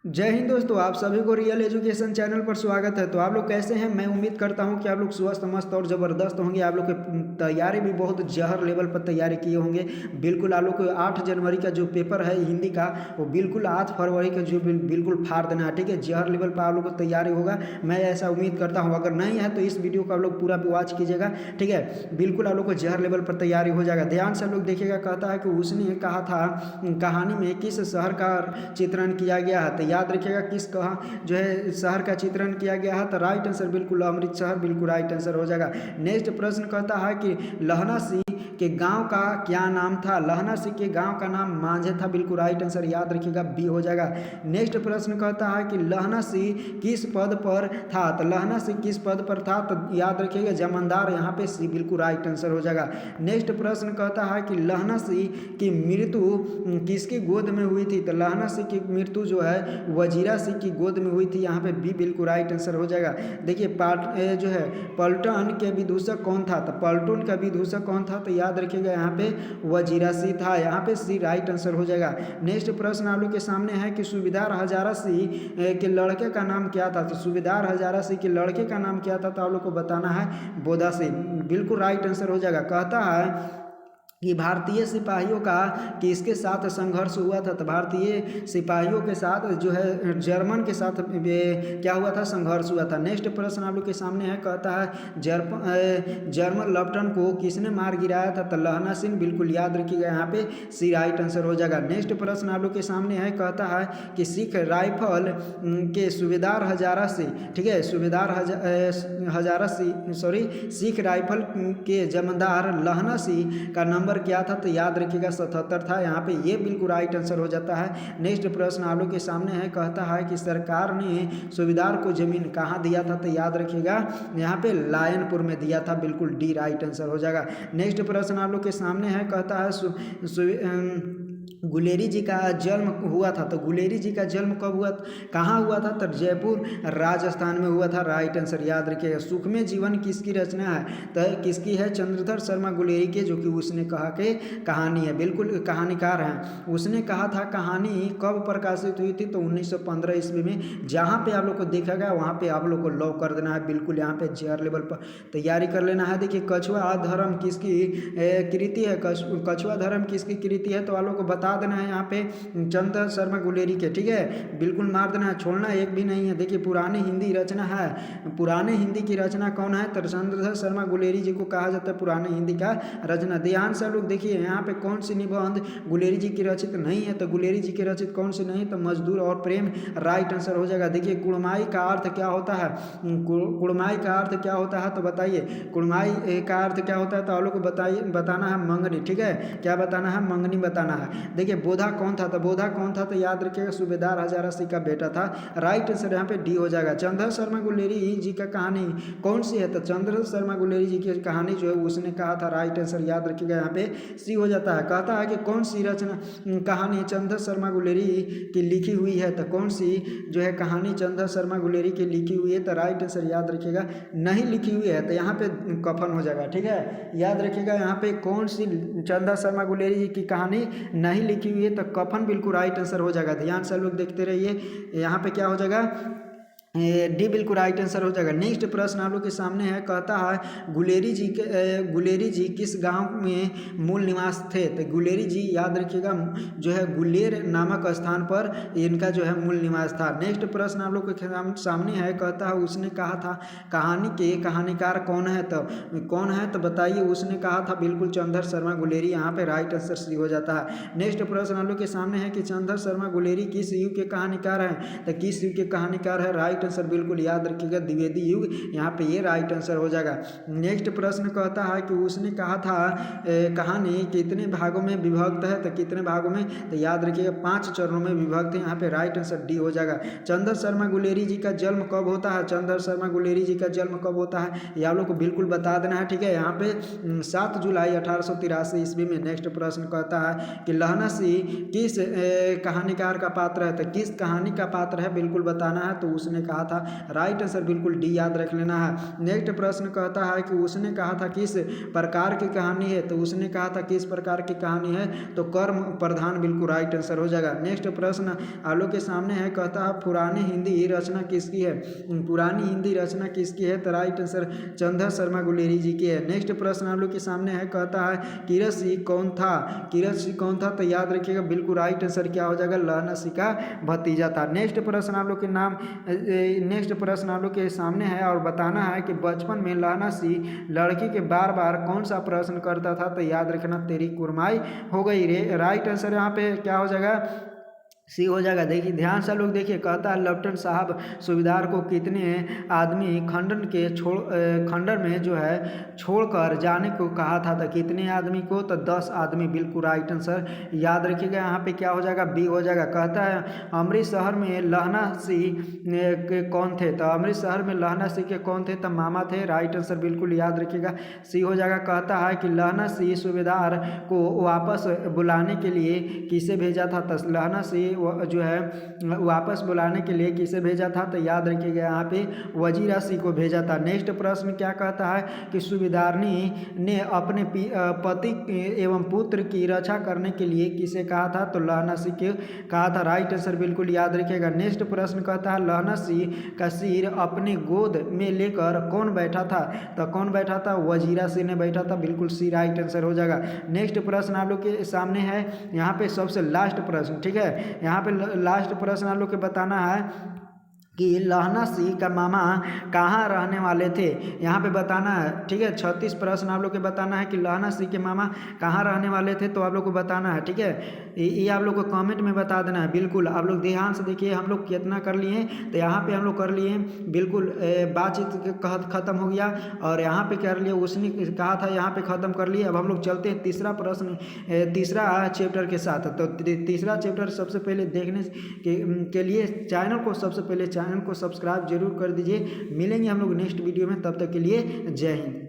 जय हिंद दोस्तों, आप सभी को रियल एजुकेशन चैनल पर स्वागत है। तो आप लोग कैसे हैं? मैं उम्मीद करता हूं कि आप लोग स्वस्थ मस्त और ज़बरदस्त होंगे। आप लोग की तैयारी भी बहुत जहर लेवल पर तैयारी किए होंगे। बिल्कुल आप लोग को 8 जनवरी का जो पेपर है हिंदी का, वो बिल्कुल 8 फरवरी का जो बिल्कुल फाड़ देना है। ठीक है, जहर लेवल पर आप लोग को तैयारी होगा, मैं ऐसा उम्मीद करता हूँ। अगर नहीं है तो इस वीडियो को आप लोग पूरा वॉच कीजिएगा। ठीक है, बिल्कुल आप लोग को जहर लेवल पर तैयारी हो जाएगा। ध्यान से आप लोग देखिएगा। कहता है कि उसने कहा था कहानी में किस शहर का चित्रण किया गया है। तो याद रखिएगा किस कहा जो है शहर का चित्रण किया गया है। तो राइट आंसर बिल्कुल अमृतसर, बिल्कुल राइट आंसर हो जाएगा। नेक्स्ट प्रश्न कहता है कि लहना सिंह के गांव का क्या नाम था। लहना सिंह के गांव का नाम मांझे था, बिल्कुल राइट आंसर याद रखिएगा बी हो जाएगा। नेक्स्ट प्रश्न कहता है कि लहना सिंह किस पद पर था। तो लहना सिंह किस पद पर था, तो याद रखिएगा जमींदार, यहाँ पे सी बिल्कुल राइट आंसर हो जाएगा। नेक्स्ट प्रश्न कहता है कि लहना सिंह की मृत्यु किसकी गोद में हुई थी। तो लहना सिंह की मृत्यु जो है वजीरा सिंह की गोद में हुई थी, यहाँ पे बी बिल्कुल राइट आंसर हो जाएगा। देखिए जो है पलटन के विदूषक कौन था। तो पलटन का विदूषक कौन था, तो याद रखिएगा यहाँ पे वजीरा सिंह था, यहाँ पे सी राइट आंसर हो जाएगा। नेक्स्ट प्रश्न आप लोग के सामने है कि सूबेदार हजारा सिंह के लड़के का नाम क्या था। तो सूबेदार हजारा सिंह के लड़के का नाम क्या था, तो आप लोग को बताना है बोधा सिंह, बिल्कुल राइट आंसर हो जाएगा। कहता है कि भारतीय सिपाहियों का किसके साथ संघर्ष हुआ था। तो भारतीय सिपाहियों के साथ जो है जर्मन के साथ क्या हुआ था, संघर्ष हुआ था। नेक्स्ट प्रश्न आप लोग के सामने है। कहता है जर्मन लेफ्टिनेंट को किसने मार गिराया था। तो लहना सिंह, बिल्कुल याद रखिएगा यहाँ पे सी राइट आंसर हो जाएगा। नेक्स्ट प्रश्न आप लोग के सामने है। कहता है कि सिख राइफल के सूबेदार हजारा सिंह, ठीक है, सूबेदार हजारा सिंह सिख राइफल के जमींदार लहना सिंह का नंबर क्या था। तो याद रखिएगा 77 था, यहाँ पे ये बिल्कुल राइट आंसर हो जाता है। नेक्स्ट प्रश्न आप लोग के सामने है। कहता है कि सरकार ने सूबेदार को जमीन कहाँ दिया था। तो याद रखिएगा यहाँ पे लायनपुर में दिया था, बिल्कुल डी राइट आंसर हो जाएगा। नेक्स्ट प्रश्न आप लोग के सामने है। कहता है गुलेरी जी का जन्म हुआ था। तो गुलेरी जी का जन्म कब हुआ, कहाँ हुआ था। तो जयपुर राजस्थान में हुआ था, राइट आंसर याद रखिएगा। सुखमय जीवन किसकी रचना है। तो किसकी है, चंद्रधर शर्मा गुलेरी के, जो कि उसने कहा कि कहानी है, बिल्कुल कहानीकार हैं। उसने कहा था कहानी कब प्रकाशित हुई थी। तो 1915 ईस्वी में। जहाँ पे आप लोग को देखा गया वहाँ पे आप लोग को लॉक कर देना है, बिल्कुल यहाँ पे जेआर लेवल पर तैयारी कर लेना है। देखिए कछुआ धर्म किसकी कृति है, कछुआ धर्म किसकी कृति है। तो आप लोग को बता देना है यहाँ पे चंद्र शर्मा गुलेरी के, ठीक है, बिल्कुल मार देना है, छोड़ना एक भी नहीं है। देखिए पुरानी हिंदी रचना है, पुराने हिंदी की रचना कौन है। तो चंद्रधर शर्मा गुलेरी जी को कहा जाता है पुराने हिंदी का रचना। ध्यान से लोग देखिए यहाँ पे कौन सी निबंध गुलेरी जी की रचित नहीं है। तो गुलेरी जी की रचित कौन सी नहीं, तो मजदूर और प्रेम राइट आंसर हो जाएगा। देखिए कुड़माई का अर्थ क्या होता है, कुड़माई का अर्थ क्या होता है, तो बताइए कुड़माई का अर्थ क्या होता है। तो आप लोग को बताना है मंगनी, ठीक है, क्या बताना है, मंगनी बताना है। देखिए बोधा कौन था। तो बोधा कौन था, तो याद रखिएगा सूबेदार हजारा सिंह का बेटा था, राइट आंसर यहाँ पे डी हो जाएगा। चंद्र शर्मा गुलेरी जी का कहानी कौन सी है। तो चंद्र शर्मा गुलेरी जी की कहानी जो है उसने कहा था, राइट आंसर याद रखिएगा यहाँ पे सी हो जाता है। कहता है कि कौन सी रचना कहानी चंद्र शर्मा गुलेरी की लिखी हुई है। तो कौन सी जो है कहानी चंद्र शर्मा गुलेरी की लिखी हुई है। तो राइट आंसर याद रखिएगा नहीं लिखी हुई है, तो यहाँ पे कफन हो जाएगा, ठीक है, याद रखिएगा यहाँ पे कौन सी चंद्र शर्मा गुलेरी जी की कहानी नहीं लिखी हुई है। तो कफन बिल्कुल राइट आंसर हो जाएगा। ध्यान से लोग देखते रहिए, यहाँ पे क्या हो जाएगा, डी बिल्कुल राइट आंसर हो जाएगा। नेक्स्ट प्रश्न आप लोग के सामने है। कहता है गुलेरी जी किस गांव में मूल निवास थे। तो गुलेरी जी याद रखिएगा जो है गुलेर नामक स्थान पर इनका जो है मूल निवास था। नेक्स्ट प्रश्न आप लोग के सामने है। कहता है उसने कहा था कहानी के कहानीकार कौन है। तो कौन है, तो बताइए। उसने कहा था बिल्कुल चंद्र शर्मा गुलेरी, यहाँ पे राइट आंसर सी हो जाता है। नेक्स्ट प्रश्न आप लोग के सामने है कि चंद्र शर्मा गुलेरी किस युग के कहानीकार हैं। तो किस युग के कहानीकार है, राइट आंसर बिल्कुल याद रखिएगा द्विवेदी युग, यहाँ पे ये राइट आंसर हो जाएगा। नेक्स्ट प्रश्न कहता है कि उसने कहा था कहानी कितने भागों में विभक्त है। तो कितने भागों में, तो याद रखिएगा 5 चरणों में विभक्त है, यहाँ पे राइट आंसर डी हो जाएगा। चंद्र शर्मा गुलेरी जी का जन्म कब होता है। चंद्र शर्मा गुलेरी जी का जन्म कब होता है, ये आप लोग को बिल्कुल बता देना है, ठीक है, यहाँ पे 7 जुलाई 1883 ईस्वी में। नेक्स्ट प्रश्न कहता है कि लहना सिंह किस कहानीकार का पात्र है। तो किस कहानी का पात्र है, बिल्कुल बताना है। तो उसने कहा था? राइट आंसर बिल्कुल डी याद रख लेना है। नेक्स्ट प्रश्न कहता है कि उसने कहा था किस प्रकार की कहानी है? तो उसने कहा था किस प्रकार की कहानी है? तो कर्म प्रधान बिल्कुल राइट आंसर हो जाएगा। नेक्स्ट प्रश्न आप लोग के सामने है, कहता है पुरानी हिंदी रचना किसकी है? पुरानी हिंदी रचना किसकी है? तो राइट आंसर चंद्र शर्मा गुलेरी जी की है। नेक्स्ट प्रश्न आप लोग के सामने है, कहता है कीरत सिंह कौन था? कीरत सिंह कौन था? तो याद रखिएगा बिल्कुल राइट आंसर क्या हो जाएगा? लहना सिंह का भतीजा था। नेक्स्ट प्रश्न आप लोग के नेक्स्ट प्रश्न आप लोग के सामने है और बताना है कि बचपन में लहना सिंह लड़की के बार बार कौन सा प्रश्न करता था? तो याद रखना तेरी कुरमाई हो गई रे। राइट आंसर यहाँ पे क्या हो जाएगा? सी हो जाएगा। देखिए ध्यान से लोग देखिए, कहता है लेफ्टिनेंट साहब सूबेदार को कितने आदमी खंडर में जो है छोड़कर जाने को कहा था? तो कितने आदमी को? तो 10 आदमी बिल्कुल राइट आंसर याद रखिएगा। यहाँ पे क्या हो जाएगा? बी हो जाएगा। कहता है अमृतसर में लहना सिंह के कौन थे? तो अमृतसर में लहना सिंह के कौन थे? तो मामा थे। राइट आंसर बिल्कुल याद रखिएगा, सी हो जाएगा। कहता है कि लहना सिंह सूबेदार को वापस बुलाने के लिए किसे भेजा था? तो लहना सिंह जो है वापस बुलाने के लिए किसे भेजा था? तो याद रखिएगा यहाँ पे वजीरा सिंह को भेजा था। नेक्स्ट प्रश्न क्या कहता है कि सूबेदारनी ने अपने पति एवं पुत्र की रक्षा करने के लिए किसे कहा था? तो लहना सिंह के कहा था। राइट आंसर बिल्कुल याद रखिएगा। नेक्स्ट प्रश्न कहता है लहना सिंह का सिर अपने गोद में लेकर कौन बैठा था? तो कौन बैठा था? वजीरा सिंह ने बैठा था। बिल्कुल सी राइट आंसर हो जाएगा। नेक्स्ट प्रश्न आप लोग के सामने है, यहाँ पे सबसे लास्ट प्रश्न, ठीक है। यहाँ पे लास्ट प्रश्न आप लोग के बताना है कि लहना सिंह का मामा कहाँ रहने वाले थे? यहाँ पे बताना है, ठीक है। 36 प्रश्न आप लोग को बताना है कि लहना सिंह के मामा कहाँ रहने वाले थे, तो आप लोग को बताना है, ठीक है। ये आप लोग को कमेंट में बता देना है। बिल्कुल आप लोग ध्यान से देखिए, हम लोग कितना कर लिए। तो यहाँ पे हम लोग कर लिए बिल्कुल बातचीत ख़त्म हो गया, और यहाँ पे कर लिए उसने कहा था, यहाँ पे ख़त्म कर लिए। अब हम लोग चलते हैं तीसरा प्रश्न, तीसरा चैप्टर के साथ। तो तीसरा चैप्टर सबसे पहले देखने के लिए चैनल को सब्सक्राइब जरूर कर दीजिए। मिलेंगे हम लोग नेक्स्ट वीडियो में, तब तक के लिए जय हिंद।